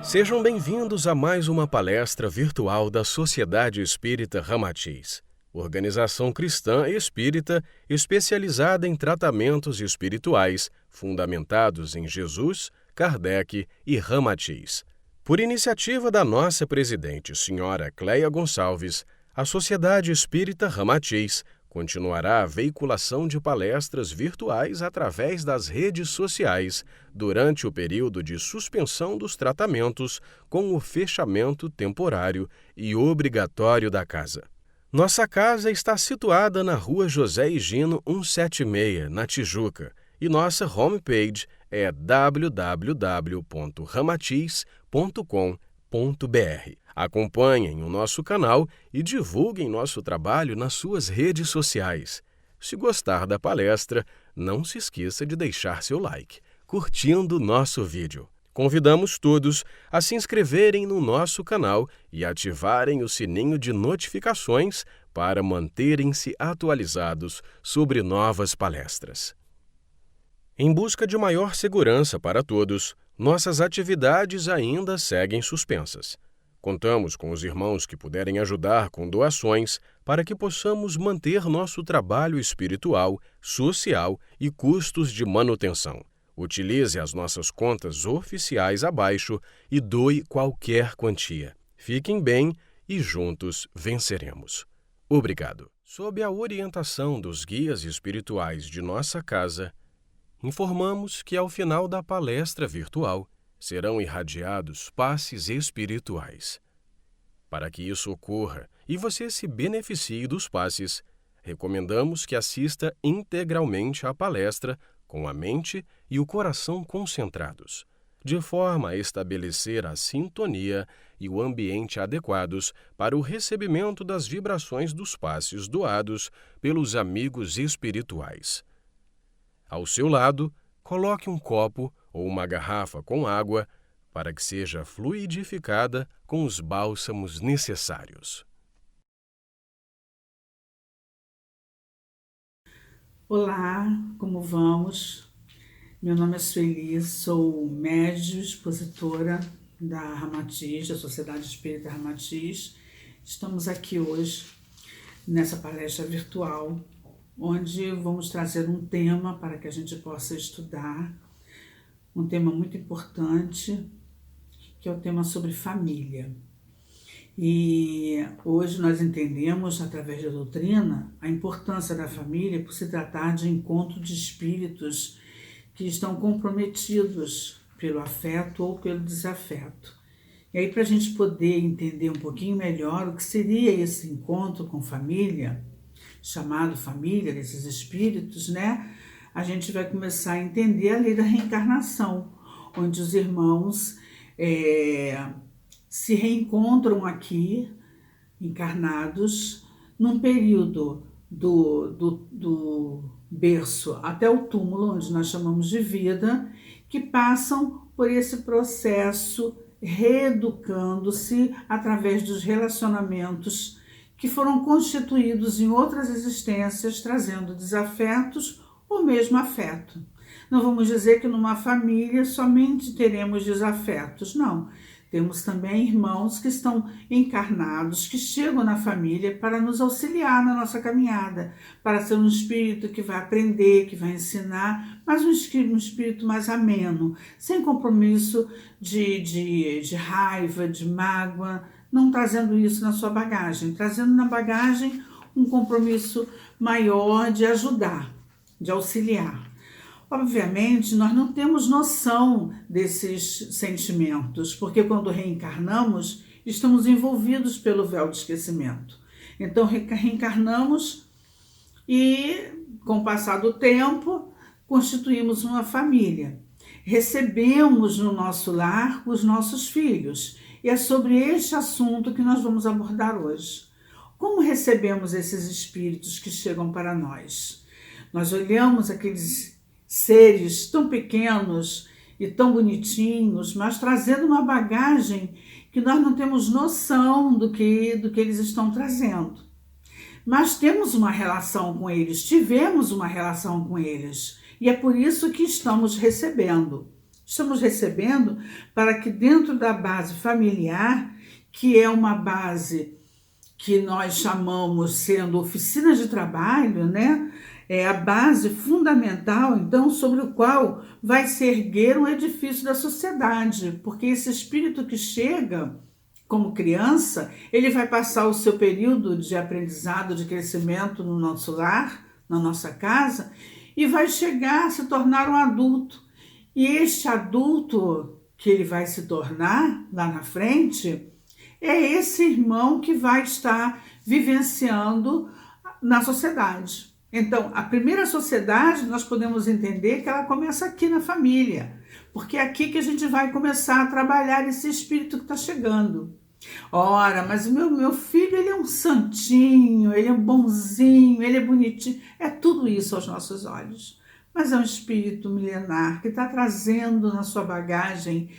Sejam bem-vindos a mais uma palestra virtual da Sociedade Espírita Ramatiz, organização cristã espírita especializada em tratamentos espirituais fundamentados em Jesus, Kardec e Ramatiz. Por iniciativa da nossa presidente, senhora Cleia Gonçalves, a Sociedade Espírita Ramatiz continuará a veiculação de palestras virtuais através das redes sociais durante o período de suspensão dos tratamentos com o fechamento temporário e obrigatório da casa. Nossa casa está situada na Rua José Higino 176, na Tijuca, e nossa homepage é www.ramatiz.com.br. Acompanhem o nosso canal e divulguem nosso trabalho nas suas redes sociais. Se gostar da palestra, não se esqueça de deixar seu like, curtindo nosso vídeo. Convidamos todos a se inscreverem no nosso canal e ativarem o sininho de notificações para manterem-se atualizados sobre novas palestras. Em busca de maior segurança para todos, nossas atividades ainda seguem suspensas. Contamos com os irmãos que puderem ajudar com doações para que possamos manter nosso trabalho espiritual, social e custos de manutenção. Utilize as nossas contas oficiais abaixo e doe qualquer quantia. Fiquem bem e juntos venceremos. Obrigado. Sob a orientação dos guias espirituais de nossa casa, informamos que ao final da palestra virtual serão irradiados passes espirituais. Para que isso ocorra e você se beneficie dos passes, recomendamos que assista integralmente à palestra com a mente e o coração concentrados, de forma a estabelecer a sintonia e o ambiente adequados para o recebimento das vibrações dos passes doados pelos amigos espirituais. Ao seu lado, coloque um copo ou uma garrafa com água para que seja fluidificada com os bálsamos necessários. Olá, como vamos? Meu nome é Sueli, sou médium expositora da Ramatiz, da Sociedade Espírita Ramatiz. Estamos aqui hoje nessa palestra virtual, onde vamos trazer um tema para que a gente possa estudar, um tema muito importante, que é o tema sobre família. E hoje nós entendemos, através da doutrina, a importância da família por se tratar de encontro de espíritos que estão comprometidos pelo afeto ou pelo desafeto. E aí, para a gente poder entender um pouquinho melhor o que seria esse encontro com família, chamado família desses espíritos, né? A gente vai começar a entender a lei da reencarnação, onde os irmãos se reencontram aqui, encarnados, num período do berço até o túmulo, onde nós chamamos de vida, que passam por esse processo reeducando-se através dos relacionamentos que foram constituídos em outras existências, trazendo desafetos ou mesmo afeto. Não vamos dizer que numa família somente teremos desafetos, não. Temos também irmãos que estão encarnados, que chegam na família para nos auxiliar na nossa caminhada, para ser um espírito que vai aprender, que vai ensinar, mas um espírito mais ameno, sem compromisso de raiva, de mágoa, não trazendo isso na sua bagagem, trazendo na bagagem um compromisso maior de ajudar, de auxiliar. Obviamente, nós não temos noção desses sentimentos, porque quando reencarnamos, estamos envolvidos pelo véu de esquecimento. Então, reencarnamos e, com o passar do tempo, constituímos uma família. Recebemos no nosso lar os nossos filhos. E é sobre este assunto que nós vamos abordar hoje. Como recebemos esses espíritos que chegam para nós? Nós olhamos aqueles seres tão pequenos e tão bonitinhos, mas trazendo uma bagagem que nós não temos noção do que eles estão trazendo. Mas temos uma relação com eles, tivemos uma relação com eles, e é por isso que estamos recebendo. Estamos recebendo para que dentro da base familiar, que é uma base que nós chamamos sendo oficina de trabalho, né? É a base fundamental, então, sobre o qual vai se erguer um edifício da sociedade, porque esse espírito que chega como criança, ele vai passar o seu período de aprendizado, de crescimento no nosso lar, na nossa casa, e vai chegar a se tornar um adulto. E este adulto que ele vai se tornar lá na frente, é esse irmão que vai estar vivenciando na sociedade. Então, a primeira sociedade, nós podemos entender que ela começa aqui na família, porque é aqui que a gente vai começar a trabalhar esse espírito que está chegando. Ora, mas o meu filho, ele é um santinho, ele é bonzinho, ele é bonitinho. É tudo isso aos nossos olhos. Mas é um espírito milenar que está trazendo na sua bagagem,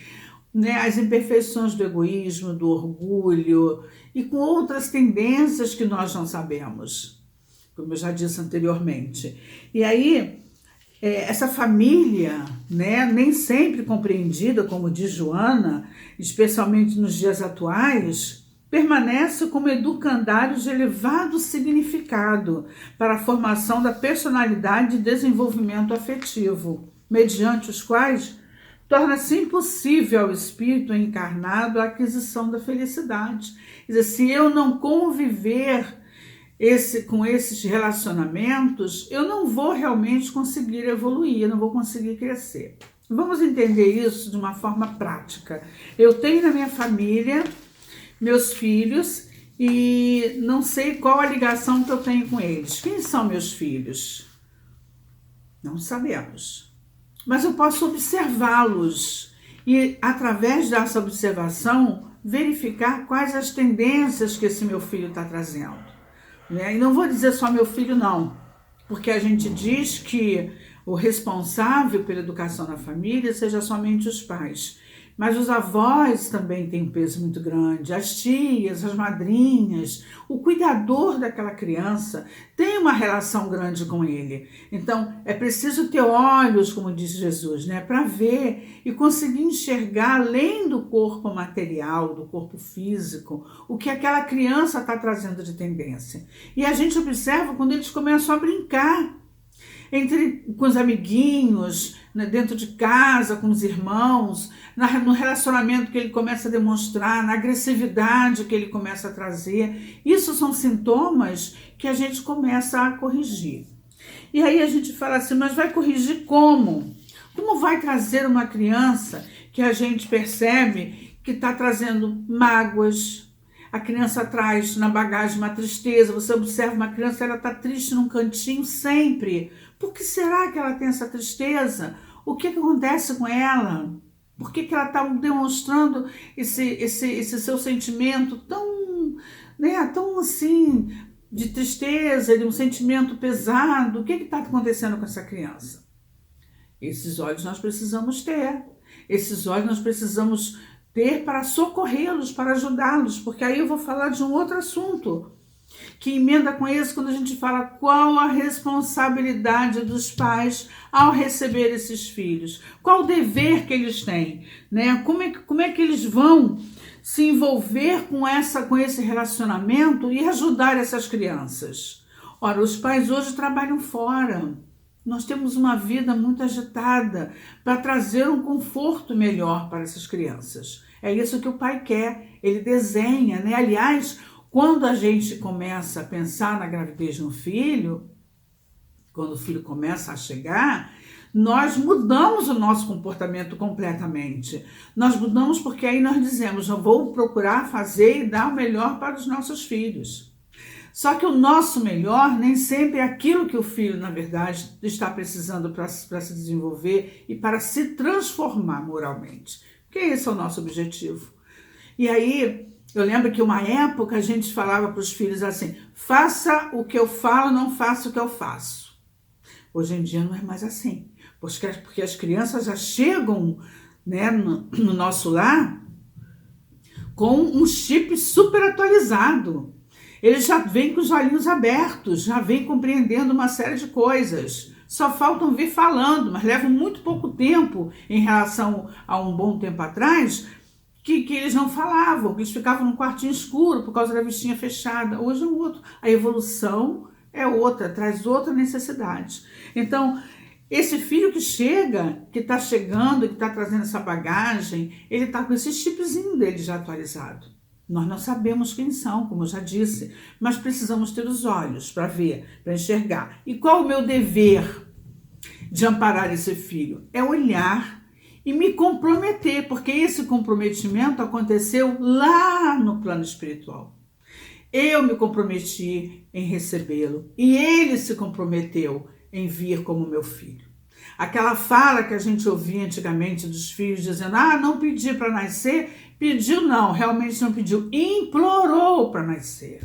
né, as imperfeições do egoísmo, do orgulho e com outras tendências que nós não sabemos, como eu já disse anteriormente. E aí, essa família, né, nem sempre compreendida, como diz Joana, especialmente nos dias atuais, permanece como educandário de elevado significado para a formação da personalidade e desenvolvimento afetivo, mediante os quais torna-se impossível ao espírito encarnado a aquisição da felicidade. Quer dizer, se eu não conviver com esses relacionamentos, eu não vou realmente conseguir evoluir, eu não vou conseguir crescer. Vamos entender isso de uma forma prática. Eu tenho na minha família meus filhos e não sei qual a ligação que eu tenho com eles. Quem são meus filhos? Não sabemos. Mas eu posso observá-los e, através dessa observação, verificar quais as tendências que esse meu filho está trazendo. Né? E não vou dizer só meu filho, não, porque a gente diz que o responsável pela educação na família seja somente os pais. Mas os avós também têm um peso muito grande, as tias, as madrinhas, o cuidador daquela criança tem uma relação grande com ele. Então, é preciso ter olhos, como diz Jesus, né, para ver e conseguir enxergar além do corpo material, do corpo físico, o que aquela criança está trazendo de tendência. E a gente observa quando eles começam a brincar com os amiguinhos, né, dentro de casa, com os irmãos, no relacionamento que ele começa a demonstrar, na agressividade que ele começa a trazer. Isso são sintomas que a gente começa a corrigir. E aí a gente fala assim, mas vai corrigir como? Como vai trazer uma criança que a gente percebe que está trazendo mágoas? A criança traz na bagagem uma tristeza. Você observa uma criança, ela está triste num cantinho sempre. Por que será que ela tem essa tristeza? O que acontece com ela? Por que ela está demonstrando esse seu sentimento tão, né, tão assim, de tristeza, de um sentimento pesado? O que está acontecendo com essa criança? Esses olhos nós precisamos ter. Esses olhos nós precisamos ter para socorrê-los, para ajudá-los, porque aí eu vou falar de um outro assunto que emenda com esse quando a gente fala qual a responsabilidade dos pais ao receber esses filhos, qual o dever que eles têm, né? Como é que eles vão se envolver com esse relacionamento e ajudar essas crianças. Ora, os pais hoje trabalham fora. Nós temos uma vida muito agitada para trazer um conforto melhor para essas crianças. É isso que o pai quer, ele desenha, né? Aliás, quando a gente começa a pensar na gravidez de um filho, quando o filho começa a chegar, nós mudamos o nosso comportamento completamente. Nós mudamos porque aí nós dizemos, eu vou procurar fazer e dar o melhor para os nossos filhos. Só que o nosso melhor nem sempre é aquilo que o filho, na verdade, está precisando para se desenvolver e para se transformar moralmente. Porque esse é o nosso objetivo. E aí, eu lembro que uma época a gente falava para os filhos assim, faça o que eu falo, não faça o que eu faço. Hoje em dia não é mais assim. Porque as crianças já chegam, né, no nosso lar com um chip super atualizado. Eles já vêm com os olhinhos abertos, já vêm compreendendo uma série de coisas. só faltam vir falando, mas levam muito pouco tempo em relação a um bom tempo atrás, que eles não falavam, que eles ficavam num quartinho escuro por causa da vestinha fechada. Hoje é outro. A evolução é outra, traz outra necessidade. Então, esse filho que chega, que está chegando, que está trazendo essa bagagem, ele está com esse chipzinho dele já atualizado. Nós não sabemos quem são, como eu já disse, mas precisamos ter os olhos para ver, para enxergar. E qual o meu dever de amparar esse filho? É olhar e me comprometer, porque esse comprometimento aconteceu lá no plano espiritual. Eu me comprometi em recebê-lo e ele se comprometeu em vir como meu filho. Aquela fala que a gente ouvia antigamente dos filhos dizendo, não pedi para nascer, pediu não, realmente não pediu, implorou para nascer.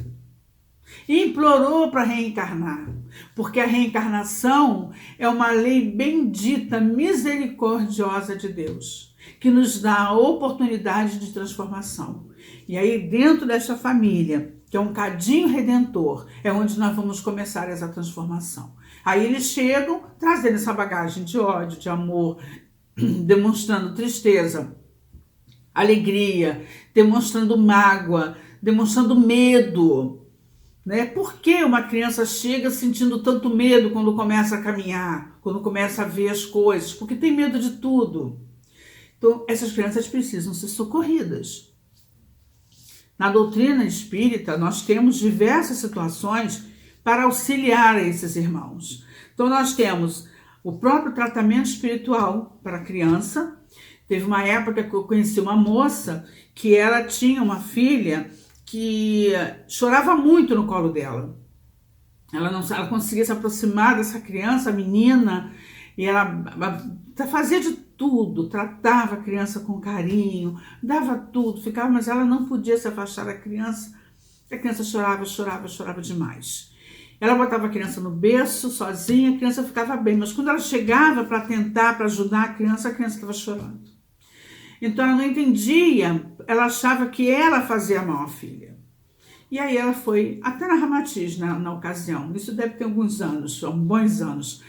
Implorou para reencarnar, porque a reencarnação é uma lei bendita, misericordiosa de Deus, que nos dá a oportunidade de transformação. E aí dentro desta família, que é um cadinho redentor, é onde nós vamos começar essa transformação. Aí eles chegam trazendo essa bagagem de ódio, de amor, demonstrando tristeza, alegria, demonstrando mágoa, demonstrando medo, né? Por que uma criança chega sentindo tanto medo quando começa a caminhar, quando começa a ver as coisas? Porque tem medo de tudo. Então, essas crianças precisam ser socorridas. Na doutrina espírita, nós temos diversas situações para auxiliar esses irmãos. Então, nós temos o próprio tratamento espiritual para a criança. Teve uma época que eu conheci uma moça que ela tinha uma filha que chorava muito no colo dela. Ela conseguia se aproximar dessa criança, a menina, e ela fazia de tudo, tratava a criança com carinho, dava tudo, ficava, mas ela não podia se afastar da criança. A criança chorava demais. Ela botava a criança no berço, sozinha, a criança ficava bem, mas quando ela chegava para tentar, para ajudar a criança estava chorando. Então ela não entendia, ela achava que ela fazia mal à filha. E aí ela foi até na Ramatiz na ocasião, isso deve ter alguns anos, bons anos.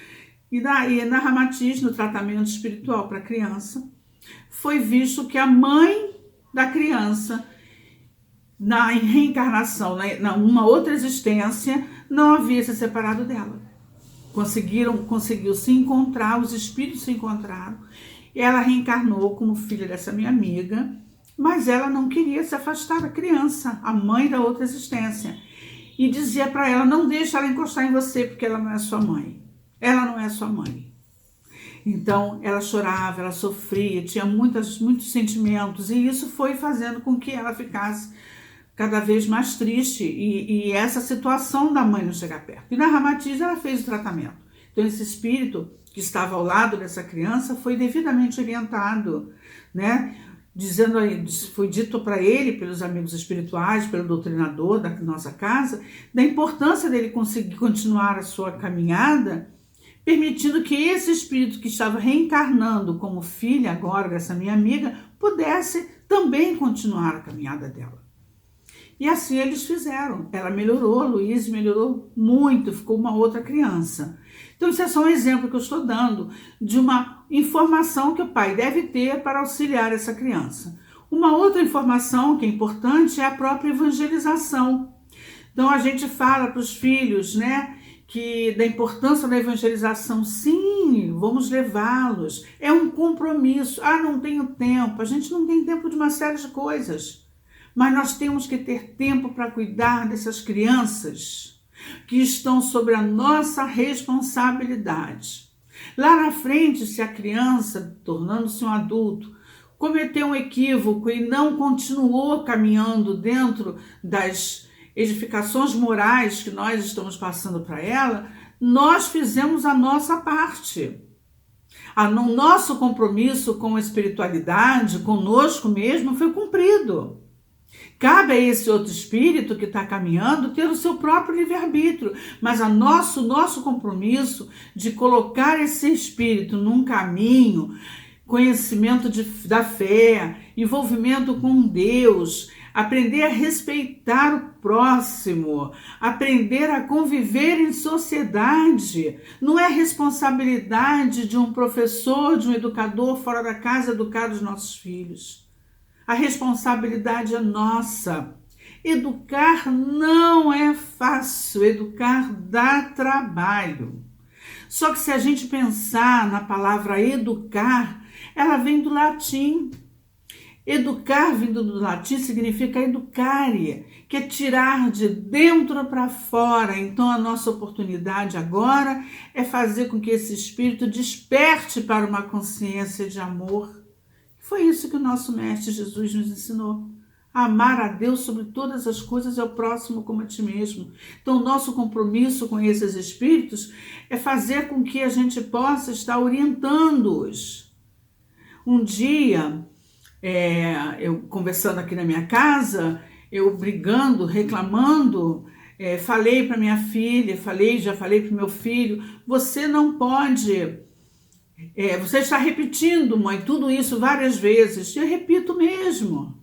E daí na Ramatiz, no tratamento espiritual para a criança, foi visto que a mãe da criança, na reencarnação, numa outra existência, não havia se separado dela. Conseguiu se encontrar, os espíritos se encontraram. Ela reencarnou como filha dessa minha amiga, mas ela não queria se afastar da criança, a mãe da outra existência. E dizia para ela, não deixe ela encostar em você, porque ela não é sua mãe. Ela não é sua mãe. Então, ela chorava, ela sofria, tinha muitos sentimentos, e isso foi fazendo com que ela ficasse cada vez mais triste, e essa situação da mãe não chegar perto. E na Ramatiz ela fez o tratamento. Então esse espírito que estava ao lado dessa criança foi devidamente orientado, né? Foi dito para ele, pelos amigos espirituais, pelo doutrinador da nossa casa, da importância dele conseguir continuar a sua caminhada, permitindo que esse espírito que estava reencarnando como filha agora dessa minha amiga, pudesse também continuar a caminhada dela. E assim eles fizeram. Ela melhorou, a Luísa melhorou muito, ficou uma outra criança. Então isso é só um exemplo que eu estou dando de uma informação que o pai deve ter para auxiliar essa criança. Uma outra informação que é importante é a própria evangelização. Então a gente fala para os filhos, né, que da importância da evangelização. Sim, vamos levá-los. É um compromisso. Não tenho tempo. A gente não tem tempo de uma série de coisas. Mas nós temos que ter tempo para cuidar dessas crianças que estão sobre a nossa responsabilidade. Lá na frente, se a criança, tornando-se um adulto, cometeu um equívoco e não continuou caminhando dentro das edificações morais que nós estamos passando para ela, nós fizemos a nossa parte. O nosso compromisso com a espiritualidade, conosco mesmo, foi cumprido. Cabe a esse outro espírito que está caminhando ter o seu próprio livre-arbítrio, mas o nosso compromisso de colocar esse espírito num caminho, conhecimento da fé, envolvimento com Deus, aprender a respeitar o próximo, aprender a conviver em sociedade. Não é responsabilidade de um professor, de um educador fora da casa educar os nossos filhos. A responsabilidade é nossa. Educar não é fácil, educar dá trabalho. Só que se a gente pensar na palavra educar, ela vem do latim. Educar, vindo do latim, significa educare, que é tirar de dentro para fora. Então, a nossa oportunidade agora é fazer com que esse espírito desperte para uma consciência de amor. Foi isso que o nosso Mestre Jesus nos ensinou. A amar a Deus sobre todas as coisas e ao próximo como a ti mesmo. Então, o nosso compromisso com esses espíritos é fazer com que a gente possa estar orientando-os. Um dia, eu conversando aqui na minha casa, eu brigando, reclamando, falei para minha filha, já falei para o meu filho, você não pode, você está repetindo, mãe, tudo isso várias vezes. Eu repito mesmo.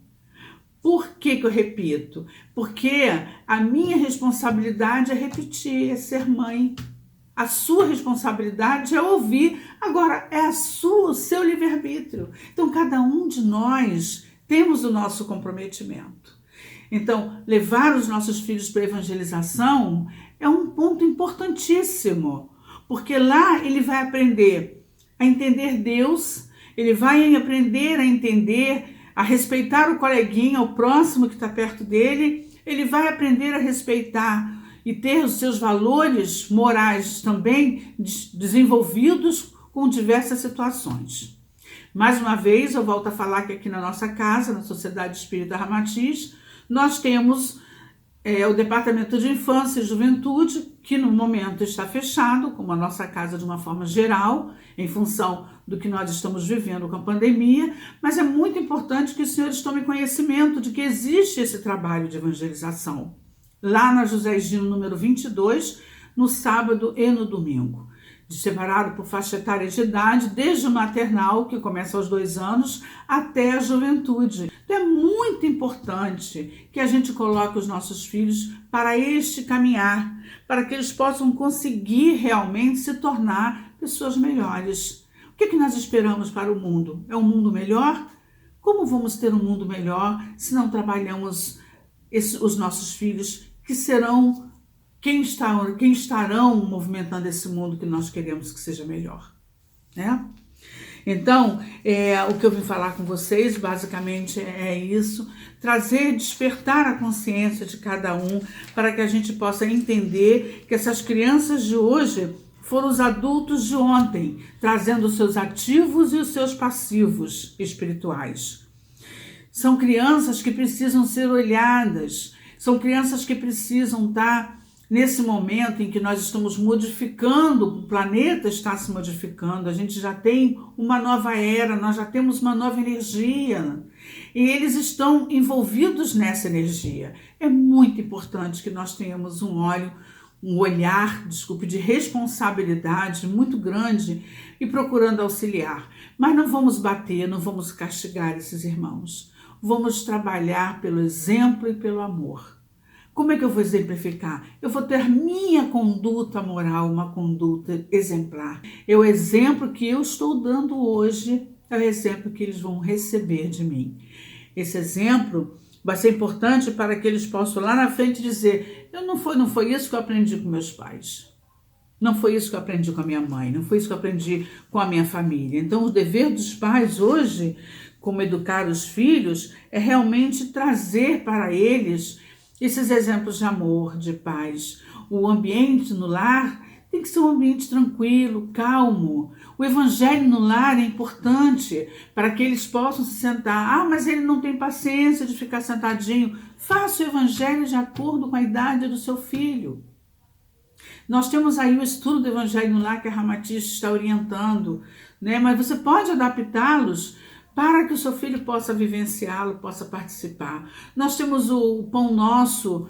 Por que eu repito? Porque a minha responsabilidade é repetir, é ser mãe. A sua responsabilidade é ouvir. Agora, é o seu livre-arbítrio. Então, cada um de nós temos o nosso comprometimento. Então, levar os nossos filhos para a evangelização é um ponto importantíssimo, porque lá ele vai aprender a entender Deus, ele vai aprender a entender, a respeitar o coleguinha, o próximo que está perto dele, ele vai aprender a respeitar e ter os seus valores morais também desenvolvidos com diversas situações. Mais uma vez, eu volto a falar que aqui na nossa casa, na Sociedade Espírita Ramatiz, nós temos o Departamento de Infância e Juventude, que no momento está fechado, como a nossa casa de uma forma geral, em função do que nós estamos vivendo com a pandemia, mas é muito importante que os senhores tomem conhecimento de que existe esse trabalho de evangelização, lá na José Gino, número 22, no sábado e no domingo, separado por faixa etária de idade, desde o maternal, que começa aos 2 anos, até a juventude. Então é muito importante que a gente coloque os nossos filhos para este caminhar, para que eles possam conseguir realmente se tornar pessoas melhores. O que nós esperamos para o mundo? É um mundo melhor? Como vamos ter um mundo melhor se não trabalhamos os nossos filhos, que serão quem estarão movimentando esse mundo que nós queremos que seja melhor, né? Então, o que eu vim falar com vocês basicamente é isso, despertar a consciência de cada um, para que a gente possa entender que essas crianças de hoje foram os adultos de ontem, trazendo os seus ativos e os seus passivos espirituais. São crianças que precisam ser olhadas, são crianças que precisam estar nesse momento em que nós estamos modificando, o planeta está se modificando, a gente já tem uma nova era, nós já temos uma nova energia e eles estão envolvidos nessa energia. É muito importante que nós tenhamos um olhar de responsabilidade muito grande e procurando auxiliar. Mas não vamos bater, não vamos castigar esses irmãos. Vamos trabalhar pelo exemplo e pelo amor. Como é que eu vou exemplificar? Eu vou ter minha conduta moral, uma conduta exemplar. É o exemplo que eu estou dando hoje, é o exemplo que eles vão receber de mim. Esse exemplo vai ser importante para que eles possam lá na frente dizer: não foi isso que eu aprendi com meus pais. Não foi isso que eu aprendi com a minha mãe. Não foi isso que eu aprendi com a minha família. Então, o dever dos pais hoje, como educar os filhos, é realmente trazer para eles esses exemplos de amor, de paz. O ambiente no lar tem que ser um ambiente tranquilo, calmo. O evangelho no lar é importante para que eles possam se sentar. Mas ele não tem paciência de ficar sentadinho. Faça o evangelho de acordo com a idade do seu filho. Nós temos aí o estudo do evangelho no lar que a Ramatiz está orientando, né? Mas você pode adaptá-los para que o seu filho possa vivenciá-lo, possa participar. Nós temos o Pão Nosso,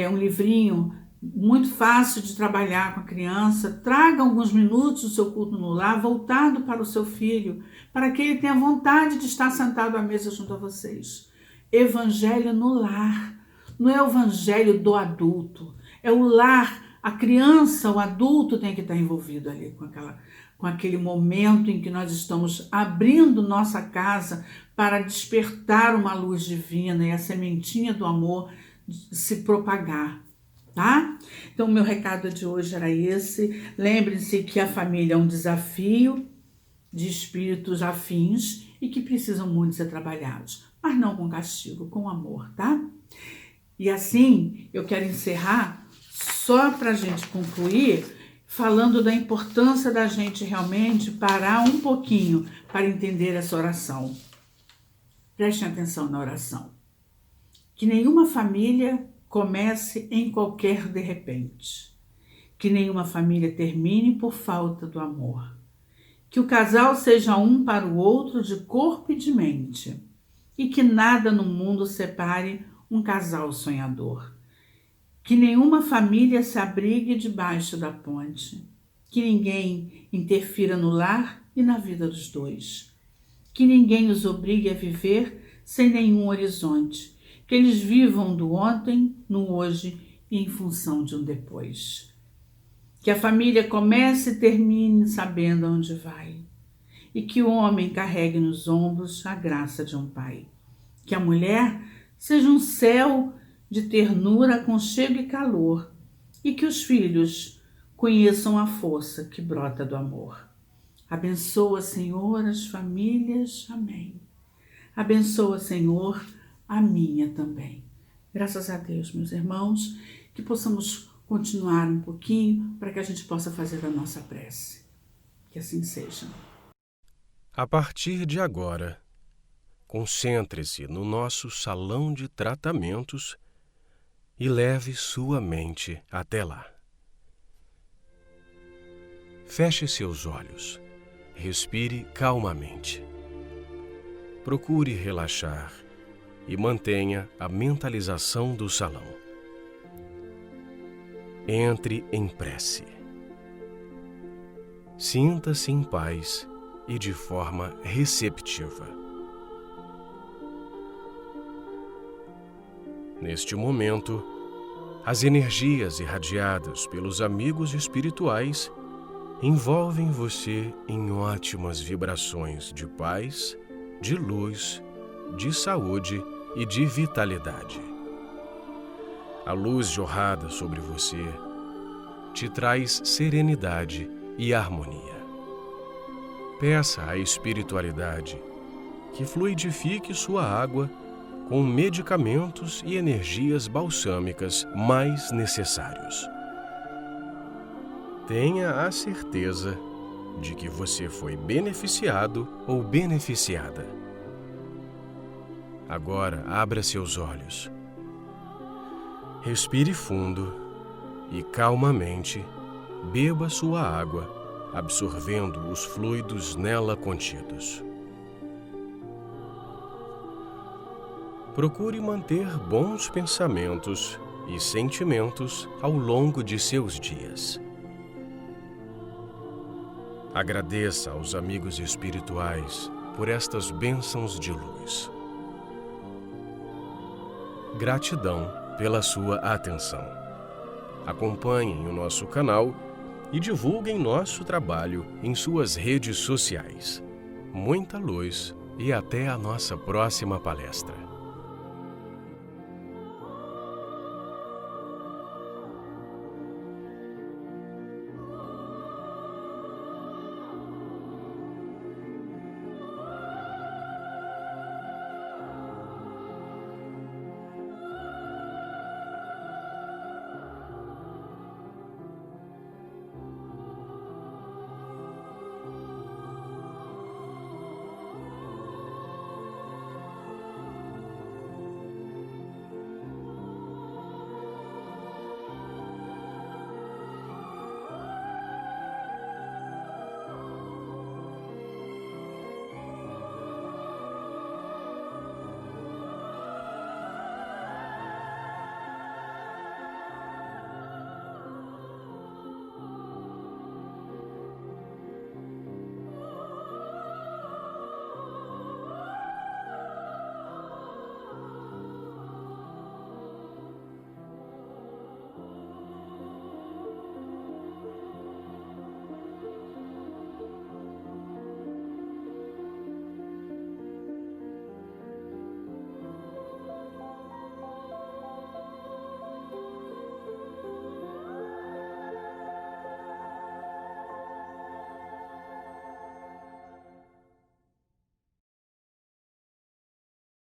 um livrinho muito fácil de trabalhar com a criança. Traga alguns minutos do seu culto no lar, voltado para o seu filho, para que ele tenha vontade de estar sentado à mesa junto a vocês. evangelho no lar. Não é o evangelho do adulto, é o lar. A criança, o adulto tem que estar envolvido ali com aquele momento em que nós estamos abrindo nossa casa para despertar uma luz divina e a sementinha do amor se propagar, tá? Então, o meu recado de hoje era esse. Lembre-se que a família é um desafio de espíritos afins e que precisam muito ser trabalhados, mas não com castigo, com amor, tá? E assim, eu quero encerrar só para a gente concluir, falando da importância da gente realmente parar um pouquinho para entender essa oração. Prestem atenção na oração. Que nenhuma família comece em qualquer de repente. Que nenhuma família termine por falta do amor. Que o casal seja um para o outro de corpo e de mente. E que nada no mundo separe um casal sonhador. Que nenhuma família se abrigue debaixo da ponte. Que ninguém interfira no lar e na vida dos dois. Que ninguém os obrigue a viver sem nenhum horizonte. Que eles vivam do ontem, no hoje e em função de um depois. Que a família comece e termine sabendo aonde vai. E que o homem carregue nos ombros a graça de um pai. Que a mulher seja um céu de ternura, aconchego e calor, e que os filhos conheçam a força que brota do amor. Abençoa, Senhor, as famílias. Amém. Abençoa, Senhor, a minha também. Graças a Deus, meus irmãos, que possamos continuar um pouquinho para que a gente possa fazer a nossa prece. Que assim seja. A partir de agora, concentre-se no nosso salão de tratamentos e leve sua mente até lá. Feche seus olhos, respire calmamente. Procure relaxar e mantenha a mentalização do salão. Entre em prece. Sinta-se em paz e de forma receptiva. Neste momento, as energias irradiadas pelos amigos espirituais envolvem você em ótimas vibrações de paz, de luz, de saúde e de vitalidade. A luz jorrada sobre você te traz serenidade e harmonia. Peça à espiritualidade que fluidifique sua água com medicamentos e energias balsâmicas mais necessários. Tenha a certeza de que você foi beneficiado ou beneficiada. Agora abra seus olhos. Respire fundo e calmamente beba sua água, absorvendo os fluidos nela contidos. Procure manter bons pensamentos e sentimentos ao longo de seus dias. Agradeça aos amigos espirituais por estas bênçãos de luz. Gratidão pela sua atenção. Acompanhem o nosso canal e divulguem nosso trabalho em suas redes sociais. Muita luz e até a nossa próxima palestra.